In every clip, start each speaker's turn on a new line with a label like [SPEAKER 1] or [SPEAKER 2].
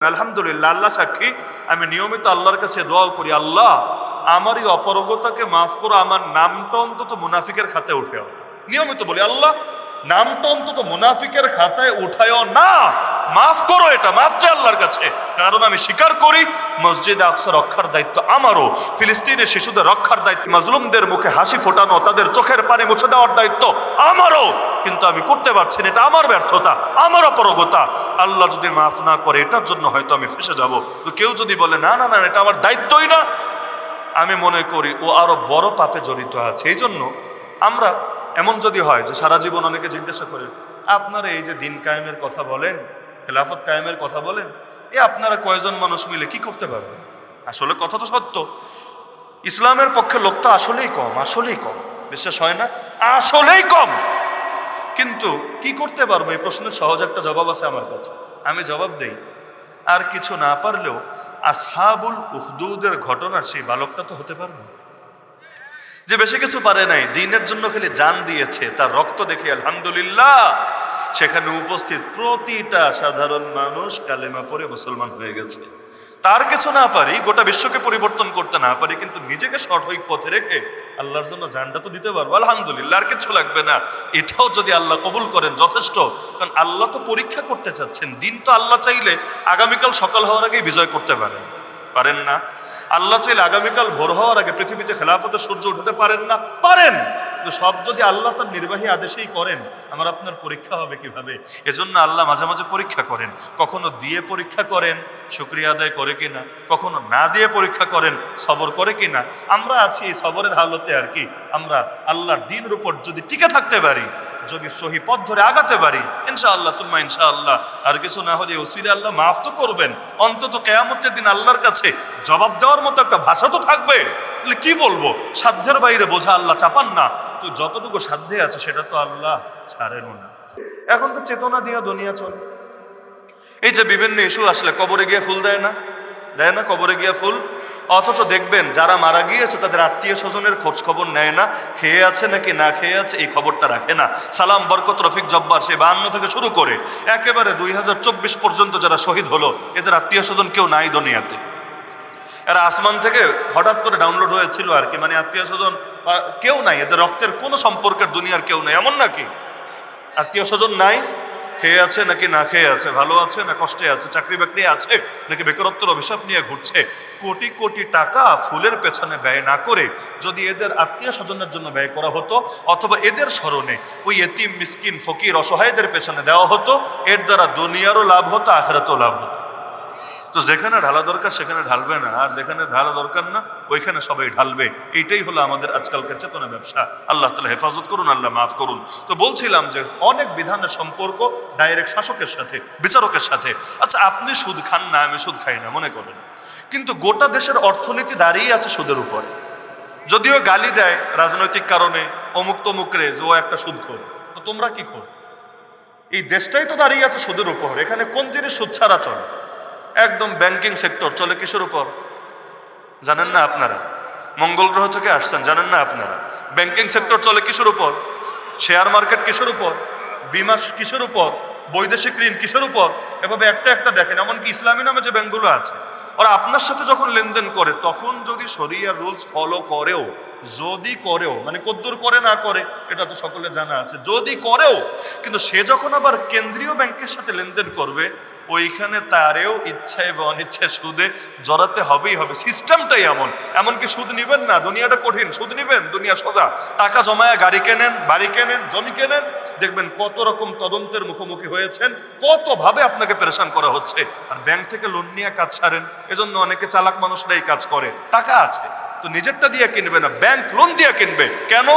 [SPEAKER 1] আলহামদুলিল্লাহ, আল্লাহ সাক্ষী, আমি নিয়মিত আল্লাহর কাছে দোয়া করি, আল্লাহ আমার এই অপারগতাকে মাফ করো, আমার নামটা অন্তত মুনাফিকের খাতায় উঠেও। নিয়মিত বলি, আল্লাহ নামটা অন্তত মুনাফিকের খাতায় উঠায়ও না, মাফ করো, এটা মাফ চাই আল্লাহর কাছে। কারণ আমি স্বীকার করি মসজিদে আকসা রক্ষার দায়িত্ব আমারও, ফিলিস্তিনের শিশুদের রক্ষার দায়িত্ব, মাজলুমদের মুখে হাসি ফোটানো, তাদের চোখের পানি মুছে দেওয়ার দায়িত্ব আমারও, কিন্তু আমি করতে পারছি না, এটা আমার ব্যর্থতা, আমার অপারগতা। আল্লাহ যদি মাফ না করে এটার জন্য হয়তো আমি ফেসে যাব। তো কেউ যদি বলে না না না এটা আমার দায়িত্বই না, আমি মনে করি ও আরো বড় পাপে জড়িত আছে। এই জন্য আমরা এমন যদি হয় যে সারা জীবন অনেকে জিজ্ঞাসা করে, আপনারা এই যে দিন কায়েমের কথা বলেন, খেলাফত কায়েমের কথা বলেন, আপনারা কয়জন মানুষ মিলে কি করতে পারবেন? আসলে কথা তো সত্য, ইসলামের পক্ষে লোক তো আসলেই কম, আসলেই কম, বিশ্বাস হয় না, আসলেই কম। কিন্তু কি করতে পারবো, এই প্রশ্নের সহজ একটা জবাব আছে আমার কাছে, আমি জবাব দেই, আর কিছু না পারলেও আসহাবুল উখদুদের ঘটনার সেই বালকটা তো হতে পারবে, যে বেশি কিছু পারে নাই, দ্বীনের জন্য খালি জান দিয়েছে, তার রক্ত দেখে আলহামদুলিল্লাহ সেখানে উপস্থিত প্রতিটা সাধারণ মানুষ কালেমা পড়ে মুসলমান হয়ে গেছে। তার কিছু না পারি, গোটা বিশ্বকে পরিবর্তন করতে না পারি, কিন্তু নিজেকে সঠিক পথে রেখে আল্লাহর জন্য জানটা তো দিতে পারবো, আলহামদুলিল্লাহ, আর কিছু লাগবে না। এটাও যদি আল্লাহ কবুল করেন যথেষ্ট, কারণ আল্লাহ তো পরীক্ষা করতে চাচ্ছেন। দিন তো আল্লাহ চাইলে আগামীকাল সকাল হওয়ার আগেই বিজয় করতে পারেন না? আল্লাহ চাইলে আগামীকাল ভোর হওয়ার আগে পৃথিবীতে খেলাফতের সূর্য উঠতে পারেন না? পারেন। তো সব যদি আল্লাহ তার নির্বাহী আদেশেই করেন, আমার আপনার পরীক্ষা হবে কিভাবে? এজন্য আল্লাহ মাঝে মাঝে পরীক্ষা করেন, কখনো দিয়ে পরীক্ষা করেন শুকরিয়া আদায় করে কিনা, কখনো না দিয়ে পরীক্ষা করেন সবর করে কিনা। আমরা আছি এই সবরের হালতে আর কি, আমরা আল্লাহর দ্বীনের উপর যদি টিকে থাকতে পারি, যদি সহি পথ ধরে আগাতে পারি, ইনশাআল্লাহ তুম্মা ইনশাআল্লাহ, আর কিছু না হলে ওসিলে আল্লাহ মাফ তো করবেন। অন্তত কিয়ামতের দিন আল্লাহর কাছে জবাব দেওয়ার মতো একটা ভাষা তো থাকবে। কি বলবো, সাধ্যের বাইরে বোঝা আল্লাহ চাপান না, তো যতটুকু সাধ্যে আছে সেটা তো আল্লাহ ছাড়েনও না। এখন তো চেতনা দিয়া দুনিয়া চলে। এই যে বিভিন্ন ইস্যু আসলে, কবরে গিয়ে ফুল দেয় না কবরে গিয়ে ফুল, অথচ দেখবেন যারা মারা গিয়েছে তাদের আত্মীয় স্বজনের খোঁজ খবর নেয় না, খেয়ে আছে নাকি না খেয়ে আছে এই খবরটা রাখে না। সালাম, বরকত, রফিক, জব্বার, সে 52 থেকে শুরু করে একেবারে 2024 পর্যন্ত যারা শহীদ হলো, এদের আত্মীয় স্বজন কেউ নাই দুনিয়াতে। এরা আসমান থেকে হঠাৎ করে ডাউনলোড হয়েছিল আর কি, মানে আত্মীয় স্বজন কেউ নাই, এদের রক্তের কোনো সম্পর্কের দুনিয়ার কেউ নাই, এমন নাকি? আত্মীয় স্বজন নাই, খেয়ে আছে নাকি না খেয়ে আছে, ভালো আছে না কষ্টে আছে, চাকরি বাকরি আছে নাকি বেকারত্বের অভিশাপ নিয়ে ঘুরছে। কোটি কোটি টাকা ফুলের পেছনে ব্যয় না করে যদি এদের আত্মীয় স্বজনের জন্য ব্যয় করা হতো, অথবা এদের স্মরণে ওই এতিম, মিসকিন, ফকির, অসহায়দের পেছনে দেওয়া হতো, এর দ্বারা দুনিয়ারও লাভ হতো, আখিরাতেও লাভ হতো। তো যেখানে ঢালা দরকার সেখানে ঢালবে না, আর যেখানে ঢালা দরকার না ওইখানে সবাই ঢালবে। এইটাই হলো আমাদের আজকালকার চেতনা ব্যবসা। আল্লাহ তাআলা হেফাজত করুন, আল্লাহ মাফ করুন। তো বলছিলাম যে অনেক বিধানের সম্পর্ক ডাইরেক্ট শাসকের সাথে, বিচারকের সাথে। আচ্ছা, আপনি সুদ খান না, আমি সুদ খাই না মনে করেন, কিন্তু গোটা দেশের অর্থনীতি দাঁড়িয়ে আছে সুদের উপর। যদিও গালি দেয় রাজনৈতিক কারণে, অমুক তমুক রে যে ও একটা সুদখোর, তো তোমরা কি খোর? এই দেশটাই তো দাঁড়িয়ে আছে সুদের উপর। এখানে কোন জিনিস সুদ ছাড়া চলে? একদম ব্যাংকিং সেক্টর চলে কিসের উপর জানেন না আপনারা? মঙ্গল গ্রহ থেকে আসছেন, জানেন না আপনারা? ব্যাংকিং সেক্টর চলে কিসের উপর? শেয়ার মার্কেট কিসের উপর? বিমা কিসের উপর? বৈদেশিক ঋণ কিসের উপর? এভাবে একটা একটা দেখেন। এমনকি ইসলামী নামে যে ব্যাংকগুলো আছে, ওরা আপনার সাথে যখন লেনদেন করে তখন যদি শরিয়া রুলস ফলো করেও, মানে কদ্দুর করে না করে এটা তো সকলে জানা আছে, যদি করেও, কিন্তু সে যখন আবার কেন্দ্রীয় ব্যাংকের সাথে লেনদেন করবে, ওইখানে তারেও ইচ্ছায় বা অনিচ্ছায় সুদে জড়াতে হবেই হবে। সিস্টেমটাই এমন। এমনকি সুদ নিবেন না, দুনিয়াটা কঠিন, সুদ নিবেন দুনিয়া সোজা। টাকা জমায় গাড়ি কেনেন, বাড়ি কেনেন, জমি কেনেন, দেখবেন কত রকম তদন্তের মুখোমুখি হয়েছেন, কতভাবে আপনাকে পেরেশান করা হচ্ছে। আর ব্যাংক থেকে লোন নিয়ে কাজ ছাড়েন। এজন্য অনেকে চালাক মানুষরাই কাজ করে, টাকা আছে তো নিজেরটা দিয়ে কিনবে না, ব্যাংক লোন দিয়ে কিনবে। কেন?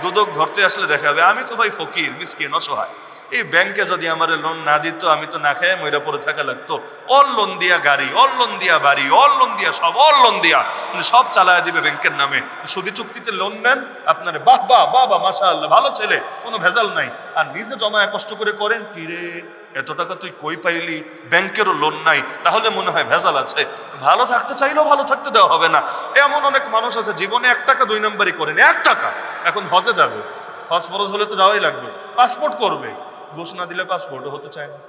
[SPEAKER 1] দুদক ধরতে আসলে দেখা যাবে আমি তো ভাই ফকির, মিসকিন, অসহায়, এই ব্যাংকে যদি আমার লোন না দিত আমি তো না খেয়ে মইরা পড়ে থাকা লাগতো। অল লোন দিয়া গাড়ি, অল লোন দিয়া বাড়ি, অল লোন দিয়া সব, অল লোন দিয়া সব চালায় দিবে ব্যাংকের নামে। সুদি চুক্তিতে লোন নেন, আপনার বাহ বাহ বাহ বাহ মাশাআল্লাহ ভালো ছেলে, কোনো ভেজাল নাই। আর নিজে জমায় কষ্ট করে করেন, কি রে এত টাকা তুই কই পাইলি? ব্যাংকেরও লোন নাই, তাহলে মনে হয় ভেজাল আছে। ভালো থাকতে চাইলেও ভালো থাকতে দেওয়া হবে না। এমন অনেক মানুষ আছে জীবনে 1 টাকা 2 নাম্বারই করেন, 1 টাকা। এখন হজে যাবে, হজ ফরজ হলে তো যাওয়াই লাগবে, পাসপোর্ট করবে, ঘোষ না দিলে পাসপোর্টও হতে চায় না।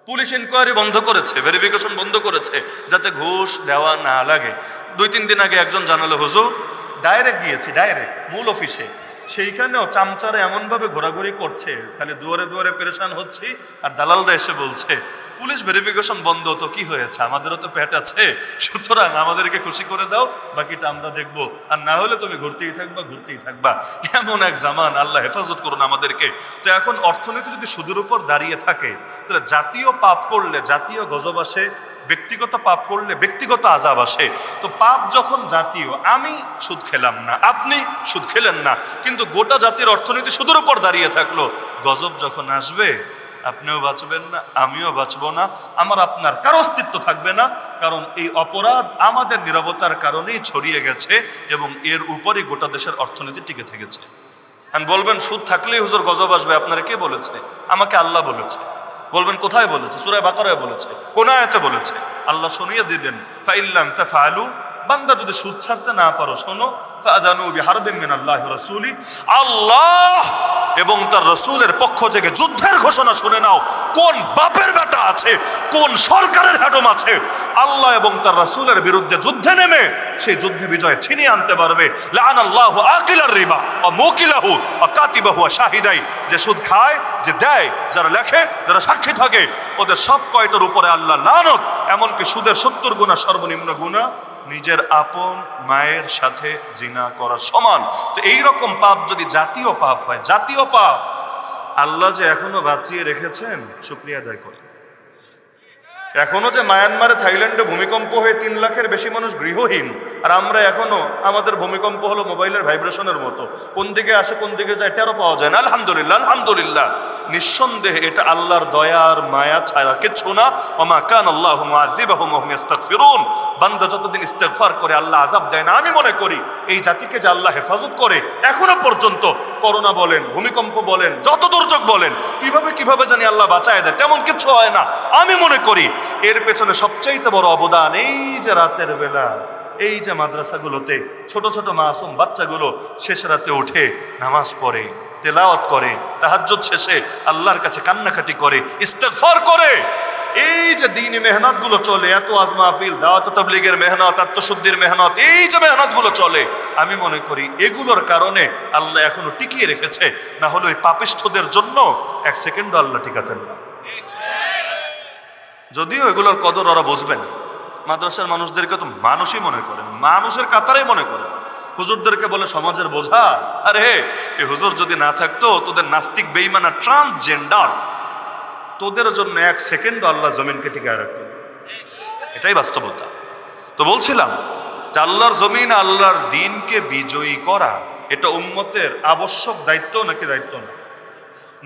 [SPEAKER 1] পুলিশ ইনকোয়ারি বন্ধ করেছে, ভেরিফিকেশন বন্ধ করেছে, যাতে ঘুষ দেওয়া না লাগে। 2-3 দিন আগে একজন জানালো, হুজুর ডাইরেক্ট গিয়েছি, ডাইরেক্ট মূল অফিসে, সেইখানেও চামচারে এমনভাবে ঘোরাঘুরি করছে, খালি দুয়ারে দুয়ারে পেরেশান হচ্ছি, আর দালালরা এসে বলছে পুলিশ ভেরিফিকেশন বন্ধ, তো কি হয়েছে, আমাদেরও তো পেট আছে, সুতরাং আমাদেরকে খুশি করে দাও, বাকিটা আমরা দেখবো, আর না হলে তুমি ঘুরতেই থাকবা ঘুরতেই থাকবা। এমন এক জামান, আল্লাহ হেফাজত করুন আমাদেরকে। তো এখন অর্থনীতি যদি সুদের উপর দাঁড়িয়ে থাকে, তাহলে জাতীয় পাপ করলে জাতীয় গজব আসে, ব্যক্তিগত পাপ করলে ব্যক্তিগত আযাব আসে। তো পাপ যখন জাতীয়, আমি সুদ খেলাম না, আপনি সুদ খেলেন না, কিন্তু গোটা জাতির অর্থনীতি সুদের উপর দাঁড়িয়ে থাকলো, গজব যখন আসবে আপনিও বাঁচবেন না, আমিও বাঁচবো না, আমার আপনার কারো অস্তিত্ব থাকবে না। কারণ এই অপরাধ আমাদের নীরবতার কারণেই ছড়িয়ে গেছে এবং এর উপরই গোটা দেশের অর্থনীতি টিকে থেকেছে। বলবেন সুদ থাকলেই হুজুর গজব আসবে, আপনারা কে বলেছে? আমাকে আল্লাহ বলেছে। বলবেন কোথায় বলেছে? সূরা বাকারায় বলেছে, কোন আয়াতে বলেছে? আল্লাহ শুনিয়ে দিবেন, ফাইল্লাম তাফআলু, বান্দা যদি সুদ ছাড়তে না পারো, শোনো, ফাআযানু বিহারবিন মিনাল্লাহি ওয়া রাসূলি, আল্লাহ এবং তার রাসূলের পক্ষ থেকে যুদ্ধের ঘোষণা শুনে নাও। কোন বাপের বেটা আছে, কোন সরকারের হেডম আছে, আল্লাহ এবং তার রাসূলের বিরুদ্ধে যুদ্ধে নেমে সেই যুদ্ধে বিজয় ছিনিয়ে আনতে পারবে। লাআনাল্লাহু আকিলার রিবা ওয়া মুকিলাহু ওয়া কাতিবাহু ওয়া শাহিদাই, যে সুদ খায়, যে দেয়, যারা লেখে, যারা সাক্ষী থাকে, ওদের সব কয়টার উপরে আল্লাহ লানত। এমনকি সুদের 70 গুণা সর্বনিম্ন গুণা নিজের আপন মায়ের সাথে জিনা করার সমান। তো এইরকম পাপ যদি জাতীয় পাপ হয়, জাতীয় পাপ, আল্লাহ যে এখনো বাঁচিয়ে রেখেছেন, শুকরিয়া আদায় করে। এখনো যে মায়ানমারে, থাইল্যান্ডে ভূমিকম্প হয়ে 3 লাখের বেশি মানুষ গৃহহীন, আর আমরা এখনো, আমাদের ভূমিকম্প হলো মোবাইলের ভাইব্রেশনের মতো, কোন দিকে আসে কোন দিকে যায় টেরও পাওয়া যায় না। আলহামদুলিল্লাহ, আলহামদুলিল্লাহ, নিঃসন্দেহে এটা আল্লাহর দয়ার মায়া ছাড়া কিচ্ছু না। ওমা কানাল্লাহু মুআযিবাহুম ওয়া হুম ইস্তাগফিরুন, বান্দা যতদিন ইস্তেগফার করে আল্লাহ আযাব দেয় না। আমি মনে করি এই জাতিকে যে আল্লাহ হেফাজত করে এখনো পর্যন্ত, করোনা বলেন, ভূমিকম্প বলেন, যত দুর্যোগ বলেন, কিভাবে জানি আল্লাহ বাঁচায় দেয়, তেমন কিছু হয় না। আমি মনে করি এর পেছনে সবচাইতে বড় অবদান এই যে রাতের বেলা, এই যে মাদ্রাসাগুলোতে ছোট ছোট মাসুম বাচ্চাগুলো শেষ রাতে উঠে নামাজ পড়ে, তেলাওয়াত করে, তাহাজ্জুদ শেষে আল্লাহর কাছে কান্নাকাটি করে, ইস্তেগফার করে, এই যে দ্বীনি মেহনত গুলো চলে, এত ওয়াজ মাহফিল, দাওয়াত তাবলীগের মেহনত, আত্মশুদ্ধির মেহনত, এই যে মেহনত গুলো চলে, আমি মনে করি এগুলোর কারণে আল্লাহ এখনো টিকিয়ে রেখেছে। না হলে ওই পাপিষ্ঠদের জন্য 1 সেকেন্ডও আল্লাহ টিকাতেন না। যদিও এগুলোর কদর ওরা বুঝবেন, মাদ্রাসার মানুষদেরকে তো মানুষই মনে করেন, মানুষের কাতারেই মনে করেন। হুজুরদেরকে বলে সমাজের বোঝা। আরে এই হুজুর যদি না থাকতো, তোদের নাস্তিক বেঈমান আর ট্রান্সজেন্ডার, তোদের জন্য 1 সেকেন্ডও আল্লাহ জমিনকে টিকায় রাখতেন। এটাই বাস্তবতা। তো বলছিলাম যে আল্লাহর জমিন, আল্লাহর দ্বীনকে বিজয়ী করা, এটা উম্মতের আবশ্যক দায়িত্ব নাকি দায়িত্ব না?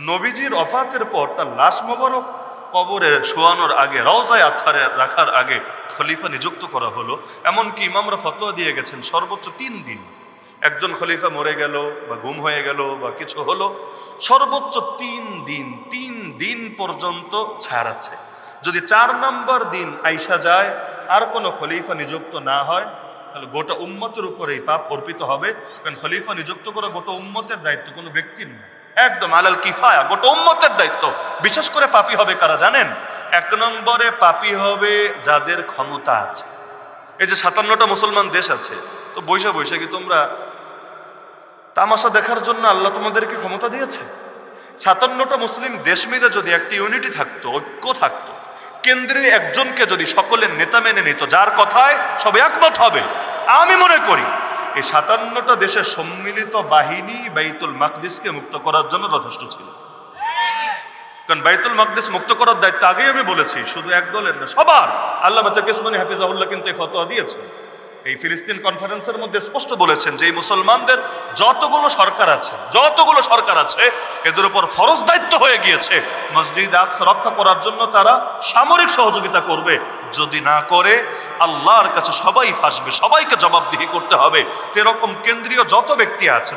[SPEAKER 1] নবীজির ওফাতের পর তার লাশ মোবারক কবরে শোয়ানোর আগে, রওজায়ে আতহারে রাখার আগে খলিফা নিযুক্ত করা হলো। এমনকি ইমামরা ফতোয়া দিয়ে গেছেন সর্বোচ্চ 3 দিন। একজন খলিফা মরে গেল বা গুম হয়ে গেল বা কিছু হলো, সর্বোচ্চ 3 দিন, 3 দিন পর্যন্ত ছাড় আছে। যদি 4 নম্বর দিন আইসা যায়, আর কোনো খলিফা নিযুক্ত না হয়, তাহলে গোটা উম্মতের উপরে এই পাপ অর্পিত হবে। কারণ খলিফা নিযুক্ত করা গোটা উম্মতের দায়িত্ব, কোনো ব্যক্তির না, একদম আলাল কিফায়া, গোটা উম্মতের দায়িত্ব। বিশেষ করে পাপী হবে কারা জানেন? 1 নম্বরে পাপী হবে যাদের ক্ষমতা আছে। এই যে 57টা মুসলমান দেশ আছে, তো বৈশা বৈশা কি তোমরা তামাশা দেখার জন্য আল্লাহ তোমাদেরকে ক্ষমতা দিয়েছে? 57টা মুসলিম দেশ মিলে যদি একটি ইউনিটি থাকতো, ঐক্য থাকতো, কেন্দ্রে একজনকে যদি সকলের নেতা মেনে নিত, যার কথায় সবাই একমত হবে, আমি মনে করি এই 57টা দেশের সম্মিলিত বাহিনী বাইতুল মাকদিসকে মুক্ত করার জন্য যথেষ্ট ছিল। কারণ বাইতুল মাকদিস মুক্ত করার দায়িত্ব আগেই আমি বলেছি, শুধু এক দলের না, সবার। আল্লামা তাকিউসমানী হাফিজাহুল্লাহ কিন্তু এই ফতোয়া দিয়েছে। এই ফিলিস্তিন কনফারেন্সের মধ্যে স্পষ্ট বলেছেন যে এই মুসলমানদের যতগুলো সরকার আছে এদের উপর ফরজ দায়িত্ব হয়ে গিয়েছে মসজিদ আকসা রক্ষা করার জন্য তারা সামরিক সহযোগিতা করবে। যদি না করে আল্লাহর কাছে সবাই ফাঁসবে, সবাইকে জবাবদিহি করতে হবে। এরকম কেন্দ্রীয় যত ব্যক্তি আছে,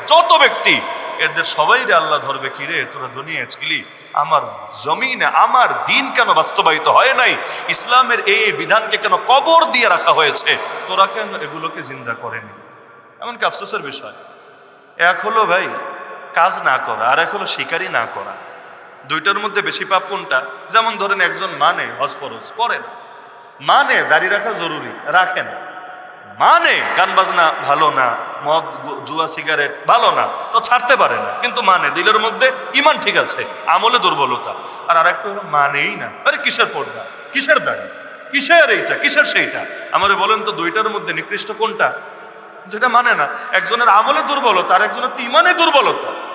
[SPEAKER 1] এদের সবাইরে আল্লাহ ধরবে, কিরে তোরা দুনিয়া ছিলি, আমার জমিনে আমার দিন কেন বাস্তবায়িত হয় নাই, ইসলামের এই বিধানকে কেন কবর দিয়ে রাখা হয়েছে, তোরা কেন এগুলোকে জিন্দা করেনি। এমনকি আফসোসের বিষয়, এক হলো ভাই কাজ না করা, আর এক হলো শিকারি না করা। দুইটার মধ্যে বেশি পাপ কোনটা? যেমন ধরেন একজন মানে হজ ফরজ করেন, মানে দাঁড়িয়ে রাখা জরুরি রাখেন, মানে গান বাজনা ভালো না, মদ জুয়া সিগারেট ভালো না, তো ছাড়তে পারে না, কিন্তু মানে দিলের মধ্যে ইমান ঠিক আছে, আমলে দুর্বলতা। আর আরেকটা হলো মানেই না, আরে কিসের পর্দা, কিসের দাড়ি, কিসের এইটা, কিসের সেইটা, আমারে বলেন তো দুইটার মধ্যে নিকৃষ্ট কোনটা? যেটা মানে না। একজনের আমলে দুর্বলতা আর একজনের ইমানে দুর্বলতা।